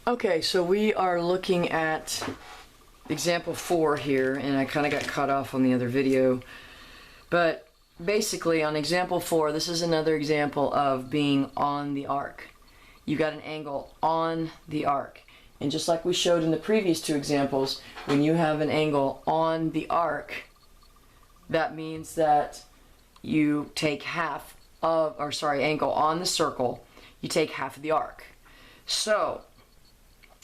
Okay, so we are looking at example 4 here, and I kind of got cut off on the other video. But basically on example 4, this is another example of being on the arc. You got an angle on the arc. And just like we showed in the previous two examples, when you have an angle on the arc, that means that you take half of, or sorry, angle on the circle, you take half of the arc. So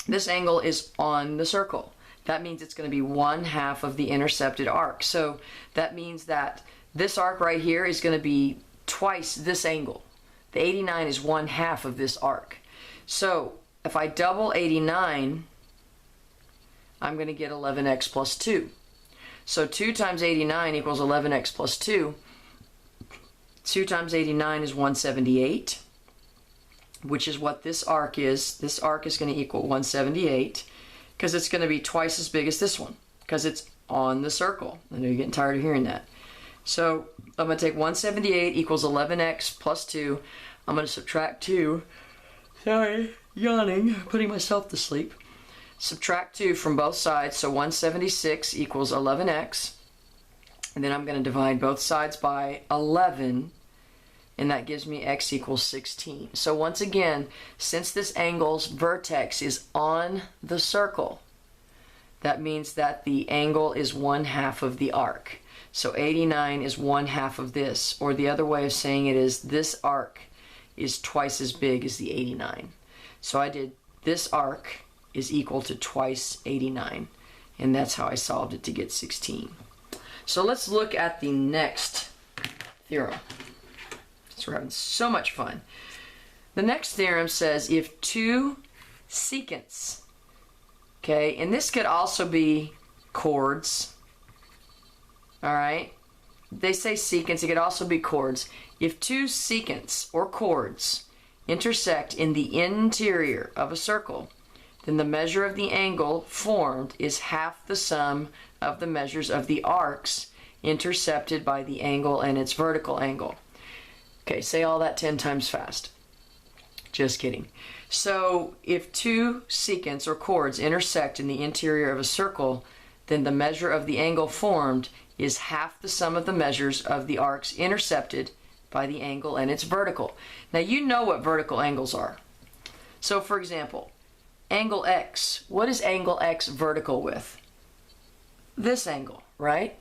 this angle is on the circle. That means it's going to be 1/2 of the intercepted arc. So that means that this arc right here is going to be twice this angle. The 89 is 1/2 of this arc. So if I double 89, I'm going to get 11x plus 2. So 2 times 89 equals 11x plus 2. 2 times 89 is 178, which is what this arc is. This arc is going to equal 178 because it's going to be twice as big as this one because it's on the circle. I know you're getting tired of hearing that. So I'm going to take 178 equals 11x plus 2. I'm going to subtract 2. Sorry, yawning, putting myself to sleep. Subtract 2 from both sides, so 176 equals 11x. And then I'm going to divide both sides by 11, and that gives me x equals 16. So once again, since this angle's vertex is on the circle, that means that the angle is 1/2 of the arc. So 89 is 1/2 of this, or the other way of saying it is this arc is twice as big as the 89. So I did this arc is equal to twice 89, and that's how I solved it to get 16. So let's look at the next theorem. So we're having so much fun. The next theorem says if two secants, okay, and this could also be chords, all right? They say secants, it could also be chords. If two secants or chords intersect in the interior of a circle, then the measure of the angle formed is half the sum of the measures of the arcs intercepted by the angle and its vertical angle. Okay, say all that 10 times fast. Just kidding. So if two secants or chords intersect in the interior of a circle, then the measure of the angle formed is half the sum of the measures of the arcs intercepted by the angle and its vertical. Now you know what vertical angles are. So for example, angle x, what is angle x vertical with? This angle, right?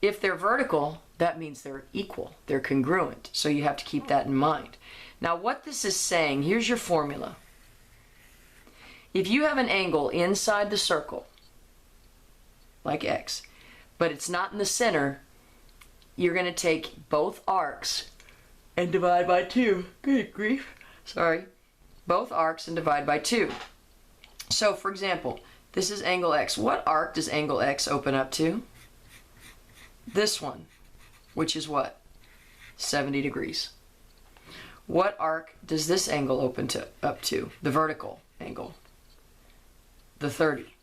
If they're vertical, that means they're equal, they're congruent. So you have to keep that in mind. Now what this is saying, here's your formula. If you have an angle inside the circle, like x, but it's not in the center, you're going to take both arcs and divide by 2. Good grief. Sorry. Both arcs and divide by 2. So for example, this is angle x. What arc does angle x open up to? This one, which is what? 70 degrees. What arc does this angle open up to? The vertical angle. The 30.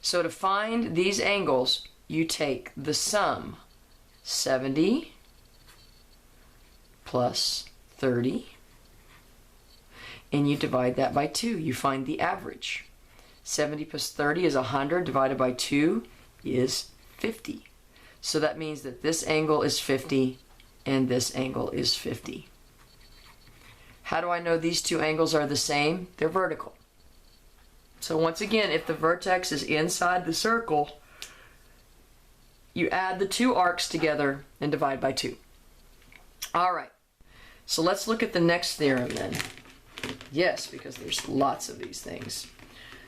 So to find these angles, you take the sum 70 plus 30, and you divide that by 2. You find the average. 70 plus 30 is 100, divided by 2 is 50. So that means that this angle is 50 and this angle is 50. How do I know these two angles are the same? They're vertical. So once again, if the vertex is inside the circle, you add the two arcs together and divide by 2. All right, so let's look at the next theorem then. Yes, because there's lots of these things.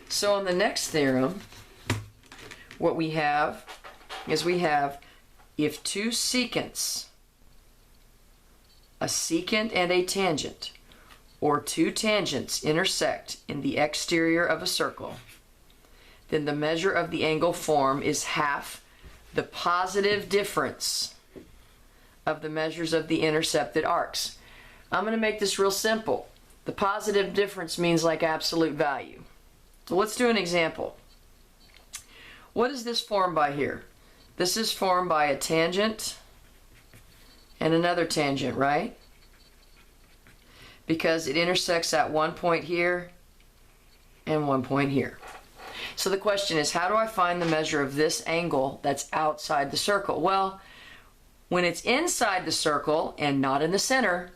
So in the next theorem, what we have is if two secants, a secant and a tangent, or two tangents intersect in the exterior of a circle, then the measure of the angle formed is half the positive difference of the measures of the intercepted arcs. I'm going to make this real simple. The positive difference means like absolute value. So let's do an example. What is this formed by here? This is formed by a tangent and another tangent, right? Because it intersects at one point here and 1 point here. So the question is, how do I find the measure of this angle that's outside the circle? Well, when it's inside the circle and not in the center,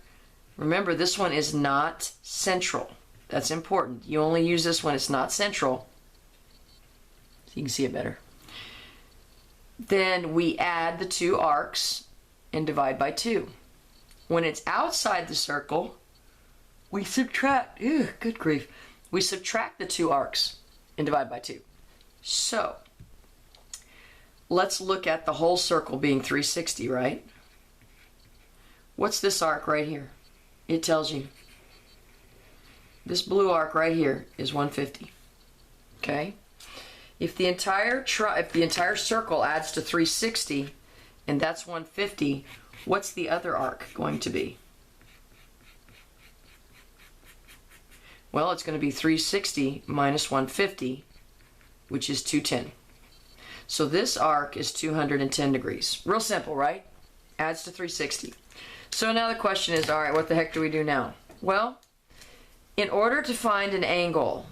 remember this one is not central. That's important. You only use this when it's not central, so you can see it better. Then we add the two arcs and divide by 2. When it's outside the circle, we subtract, good grief, we subtract the two arcs and divide by 2. So, let's look at the whole circle being 360, right? What's this arc right here? It tells you. This blue arc right here is 150. Okay? If the entire circle adds to 360, and that's 150, what's the other arc going to be? Well, it's going to be 360 minus 150, which is 210. So this arc is 210 degrees. Real simple, right? Adds to 360. So now the question is, all right, what the heck do we do now? Well, in order to find an angle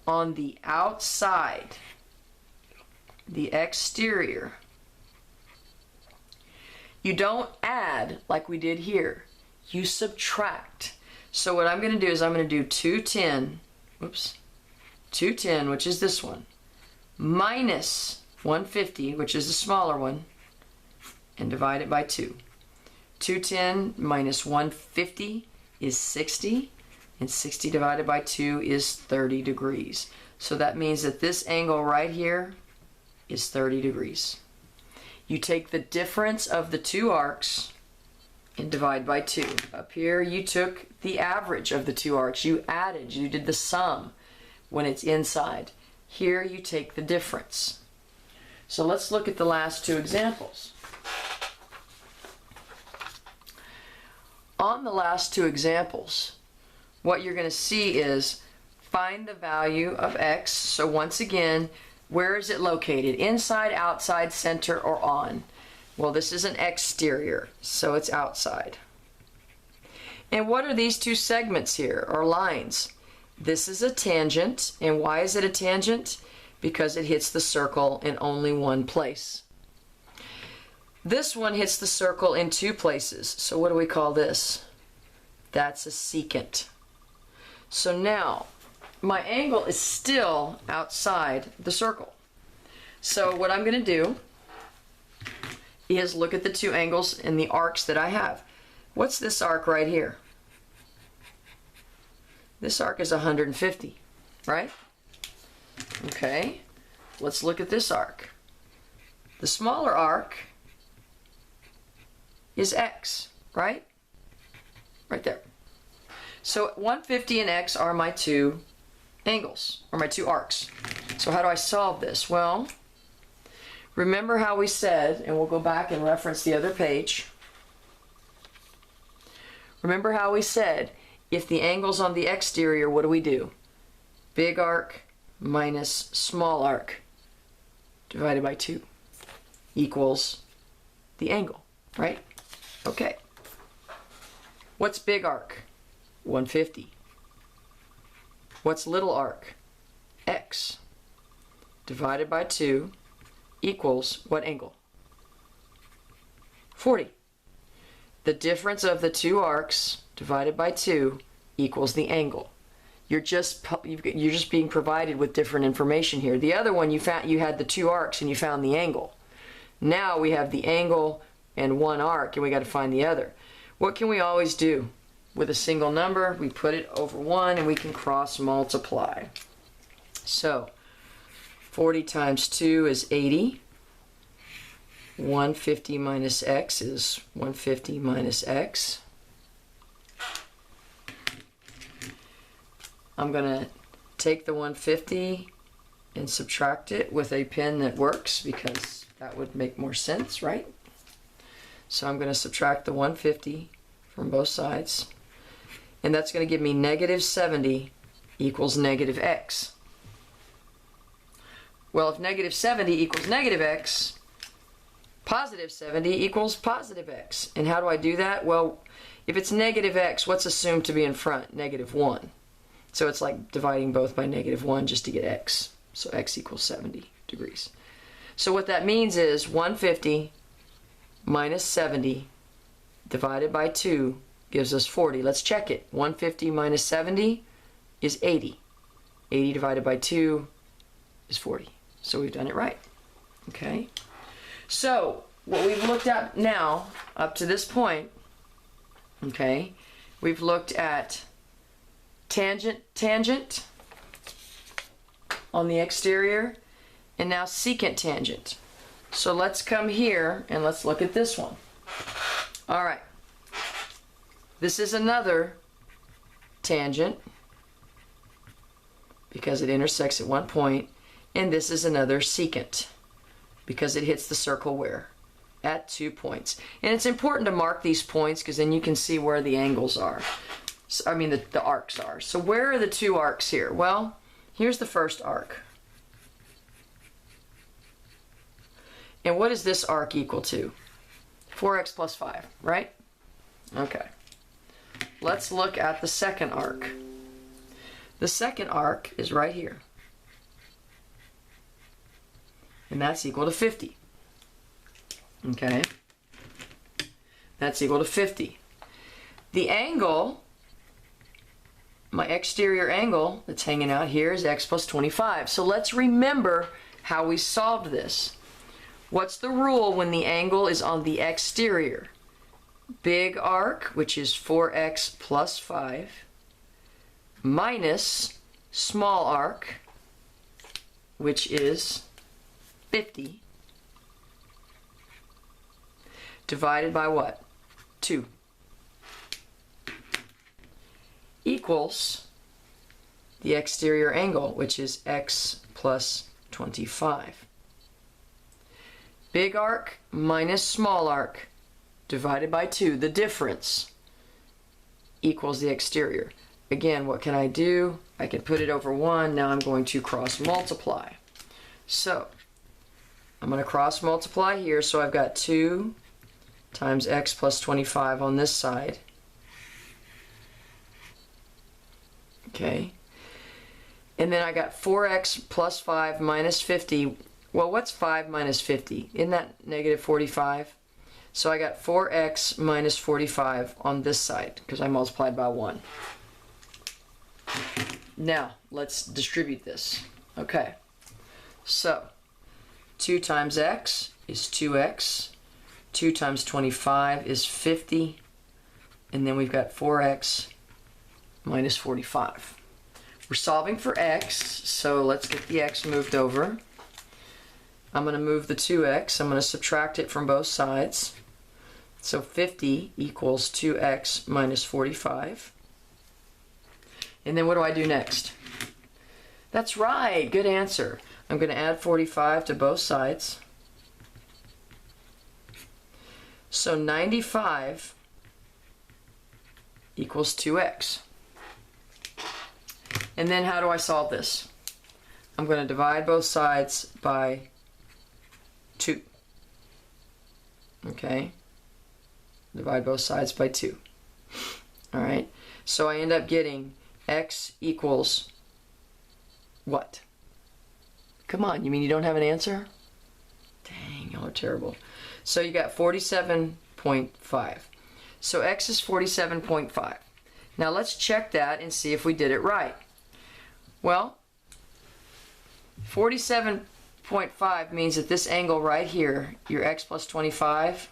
on the outside, the exterior, you don't add like we did here. You subtract. So what I'm going to do is I'm going to do 210, 210, which is this one, minus 150, which is the smaller one, and divide it by 2. 210 minus 150 is 60, and 60 divided by 2 is 30 degrees. So that means that this angle right here is 30 degrees. You take the difference of the two arcs and divide by 2. Up here you took the average of the two arcs. You added, you did the sum when it's inside. Here you take the difference. So let's look at the last two examples. On the last two examples, what you're going to see is find the value of x. So once again, where is it located? Inside, outside, center, or on? Well, this is an exterior, so it's outside. And what are these two segments here, or lines? This is a tangent, and why is it a tangent? Because it hits the circle in only one place. This one hits the circle in two places, so what do we call this? That's a secant. So now, my angle is still outside the circle. So what I'm going to do is look at the two angles and the arcs that I have. What's this arc right here? This arc is 150, right? Okay, let's look at this arc. The smaller arc is x, right? Right there. So 150 and x are my two angles, or my two arcs. So how do I solve this? Well, remember how we said, and we'll go back and reference the other page. Remember how we said, if the angle's on the exterior, what do? Big arc minus small arc divided by 2 equals the angle, right? Okay. What's big arc? 150. What's little arc? X divided by 2 equals what angle? 40. The difference of the two arcs divided by 2 equals the angle. You're just being provided with different information here. The other one, you had the two arcs and you found the angle. Now we have the angle and one arc, and we got to find the other. What can we always do? With a single number, we put it over 1 and we can cross multiply. So 40 times 2 is 80. 150 minus x is 150 minus x. I'm going to take the 150 and subtract it with a pen that works, because that would make more sense, right? So I'm going to subtract the 150 from both sides, and that's going to give me negative 70 equals negative x. Well, if negative 70 equals negative x, positive 70 equals positive x. And how do I do that? Well, if it's negative x, what's assumed to be in front? Negative 1. So it's like dividing both by -1 just to get x. So x equals 70 degrees. So what that means is 150 minus 70 divided by 2 gives us 40. Let's check it. 150 minus 70 is 80. 80 divided by 2 is 40. So we've done it right. Okay? So what we've looked at now, up to this point, okay, we've looked at tangent on the exterior, and now secant tangent. So let's come here and let's look at this one. All right. This is another tangent because it intersects at one point, and this is another secant because it hits the circle where? At 2 points. And it's important to mark these points because then you can see where the angles are. I mean the arcs are. So where are the two arcs here? Well, here's the first arc. And what is this arc equal to? 4x plus 5, right? Okay. Let's look at the second arc. The second arc is right here. And that's equal to 50. Okay? That's equal to 50. The angle, my exterior angle that's hanging out here is x plus 25. So let's remember how we solved this. What's the rule when the angle is on the exterior? Big arc, which is 4x plus 5, minus small arc, which is 50, divided by what? 2. Equals the exterior angle, which is x plus 25. Big arc minus small arc divided by 2. The difference equals the exterior. Again, what can I do? I can put it over 1. Now I'm going to cross multiply. So I'm going to cross multiply here. So I've got 2 times x plus 25 on this side. Okay. And then I got 4x plus 5 minus 50. Well, what's 5 minus 50? Isn't that negative 45? So I got 4x minus 45 on this side because I multiplied by 1. Now, let's distribute this. Okay. So, 2 times x is 2x. 2 times 25 is 50. And then we've got 4x minus 45. We're solving for x, so let's get the x moved over. I'm going to move the 2x. I'm going to subtract it from both sides. So 50 equals 2x minus 45. And then what do I do next? That's right, good answer. I'm going to add 45 to both sides. So 95 equals 2x. And then how do I solve this? I'm going to divide both sides by 2. Okay? Divide both sides by 2. Alright? So I end up getting x equals what? Come on, you mean you don't have an answer? Dang, y'all are terrible. So you got 47.5. So x is 47.5. Now let's check that and see if we did it right. Well, 47.5 means that this angle right here, your x plus 25,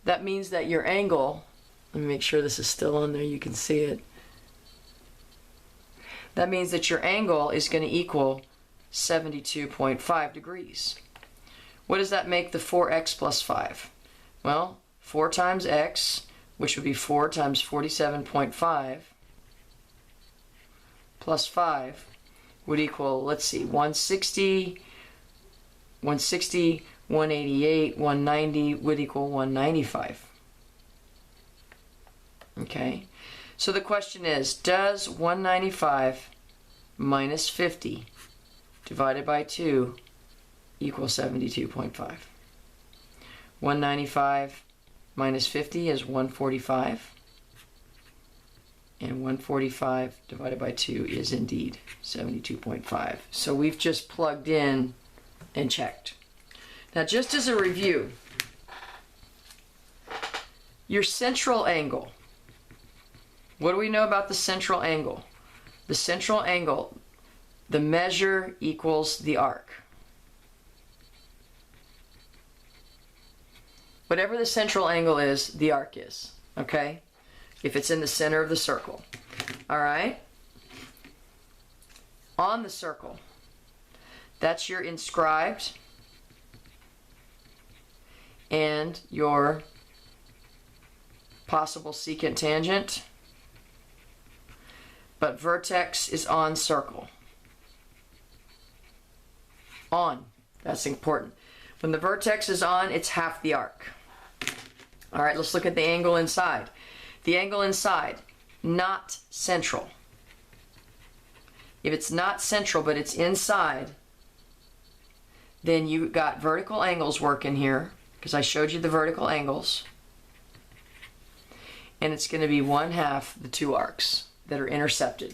that means that your angle, let me make sure this is still on there, you can see it. That means that your angle is going to equal 72.5 degrees. What does that make the 4x plus 5? Well, 4 times x, which would be 4 times 47.5, plus 5 would equal, let's see, 160, 188, 190 would equal 195. Okay, so the question is, does 195 minus 50 divided by 2 equal 72.5? 195 minus 50 is 145. And 145 divided by 2 is indeed 72.5. So we've just plugged in and checked. Now, just as a review, your central angle. What do we know about the central angle? The central angle, the measure equals the arc. Whatever the central angle is, the arc is, okay? If it's in the center of the circle. All right? On the circle, that's your inscribed and your possible secant tangent. But vertex is on circle. On. That's important. When the vertex is on, it's half the arc. All right, let's look at the angle inside. The angle inside, not central. If it's not central, but it's inside, then you got vertical angles working here, because I showed you the vertical angles. And it's going to be 1/2 the two arcs that are intercepted.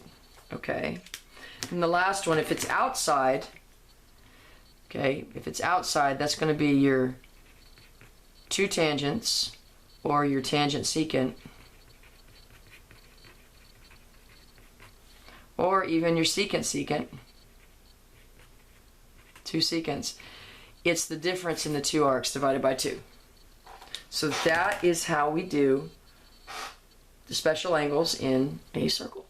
Okay? And the last one, if it's outside, okay, if it's outside, that's going to be your two tangents, or your tangent secant, or even your secant secant, two secants. It's the difference in the two arcs divided by 2. So that is how we do the special angles in a circle.